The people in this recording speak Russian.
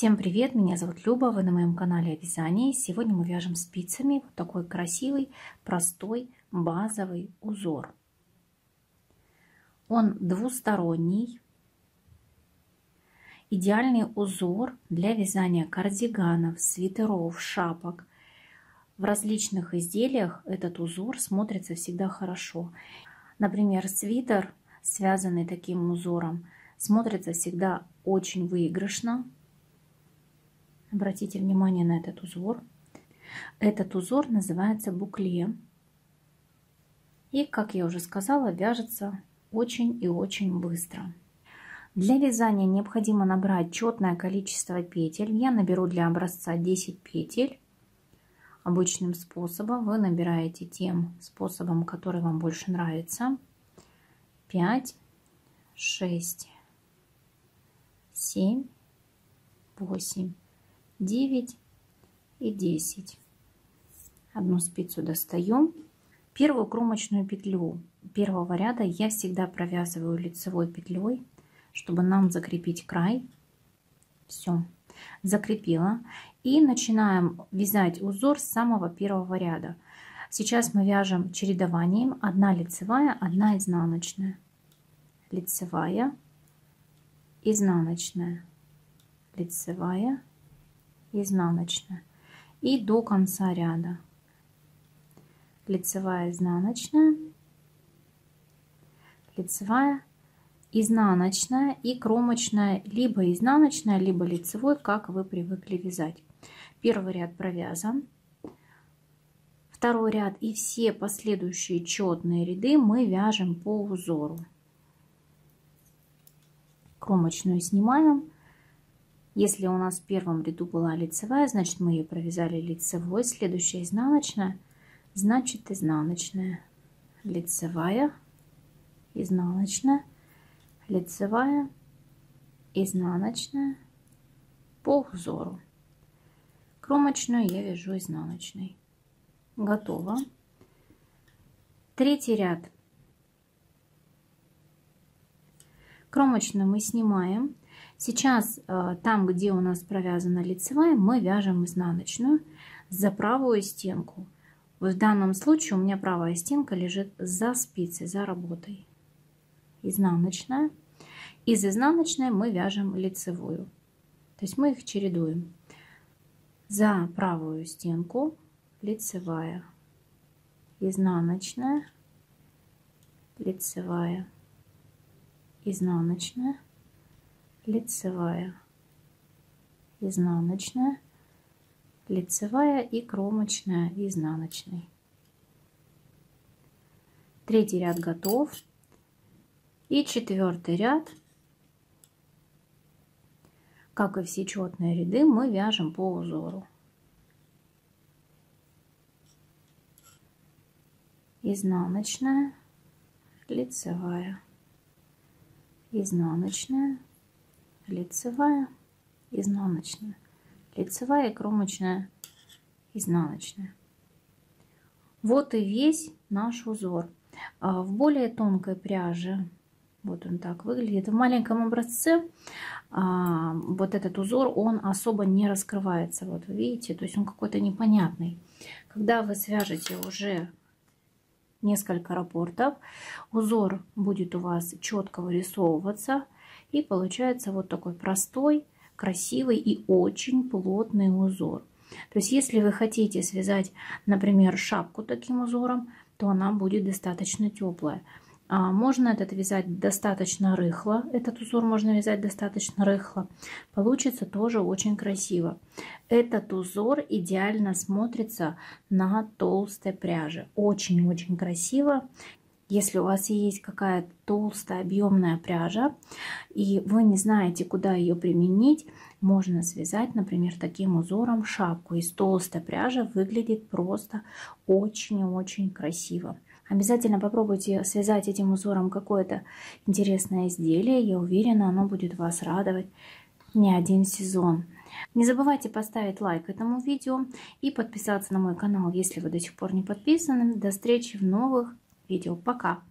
Всем привет, меня зовут Люба, вы на моем канале о вязании. Сегодня мы вяжем спицами вот такой красивый, простой, базовый узор. Он двусторонний, идеальный узор для вязания кардиганов, свитеров, шапок. В различных изделиях этот узор смотрится всегда хорошо. Например, свитер, связанный таким узором, смотрится всегда очень выигрышно. Обратите внимание на этот узор. Этот узор называется букле. И, как я уже сказала, вяжется очень и очень быстро. Для вязания необходимо набрать четное количество петель. Я наберу для образца 10 петель. Обычным способом вы набираете тем способом, который вам больше нравится. 5, 6, 7, 8, 9 и 10. Одну спицу достаем. Первую кромочную петлю первого ряда я всегда провязываю лицевой петлей, чтобы нам закрепить край. Все, закрепила. И начинаем вязать узор с самого первого ряда. Сейчас мы вяжем чередованием: одна лицевая, одна изнаночная, лицевая, изнаночная, лицевая, изнаночная, и до конца ряда лицевая, изнаночная, лицевая, изнаночная и кромочная, либо изнаночная, либо лицевой, как вы привыкли вязать. Первый ряд провязан, второй ряд и все последующие четные ряды мы вяжем по узору. Кромочную снимаем. Если у нас в первом ряду была лицевая, значит мы ее провязали лицевой. Следующая изнаночная, значит изнаночная, лицевая, изнаночная, лицевая, изнаночная по узору. Кромочную я вяжу изнаночной. Готово. Третий ряд. Кромочную мы снимаем. Сейчас там, где у нас провязана лицевая, мы вяжем изнаночную за правую стенку. В данном случае у меня правая стенка лежит за спицей, за работой. Изнаночная. Из изнаночной мы вяжем лицевую. То есть мы их чередуем. За правую стенку лицевая, изнаночная, лицевая, изнаночная, лицевая, изнаночная, лицевая и кромочная изнаночной. Третий ряд готов. И четвертый ряд, как и все четные ряды, мы вяжем по узору. Изнаночная, лицевая, изнаночная, лицевая, изнаночная, лицевая и кромочная изнаночная. Вот и весь наш узор. В более тонкой пряже, вот он так выглядит, в маленьком образце вот этот узор, он особо не раскрывается. Вот вы видите, то есть он какой-то непонятный. Когда вы свяжете уже несколько раппортов, узор будет у вас четко вырисовываться, и получается вот такой простой, красивый и очень плотный узор. То есть если вы хотите связать, например, шапку таким узором, то она будет достаточно теплая. Можно этот вязать достаточно рыхло, этот узор можно вязать достаточно рыхло, получится тоже очень красиво. Этот узор идеально смотрится на толстой пряже, очень-очень красиво. Если у вас есть какая-то толстая объемная пряжа и вы не знаете, куда ее применить, можно связать, например, таким узором шапку из толстой пряжи. Выглядит просто очень-очень красиво. Обязательно попробуйте связать этим узором какое-то интересное изделие. Я уверена, оно будет вас радовать не один сезон. Не забывайте поставить лайк этому видео и подписаться на мой канал, если вы до сих пор не подписаны. До встречи в новых видео. Пока!